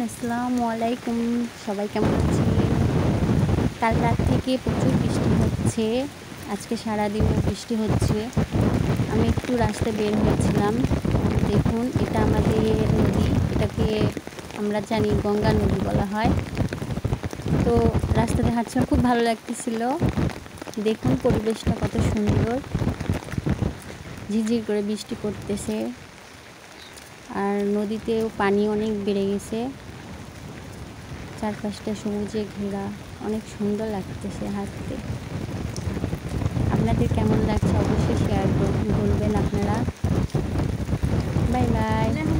আসসালামু আলাইকুম। সবাই কেমন আছেন? কাল রাত থেকে প্রচুর বৃষ্টি হচ্ছে। আজকে সারাদিনও বৃষ্টি হচ্ছে। আমি একটু রাস্তায় বের হয়েছিলাম। দেখুন, এটা আমাদের নদী। এটাকে আমরা জানি গঙ্গা নদী বলা হয়। তো রাস্তাতে হাঁটছিলাম, খুব ভালো লাগতেছিল। দেখুন পরিবেশটা কত সুন্দর। ঝিরঝির করে বৃষ্টি পড়তেছে। আর নদীতেও পানি অনেক বেড়ে গেছে। চারপাশটা সবুজে ঘেরা, অনেক সুন্দর লাগতেছে হাঁটতে। আপনাদের কেমন লাগছে অবশ্যই শেয়ার বলবেন আপনারা। Bye bye.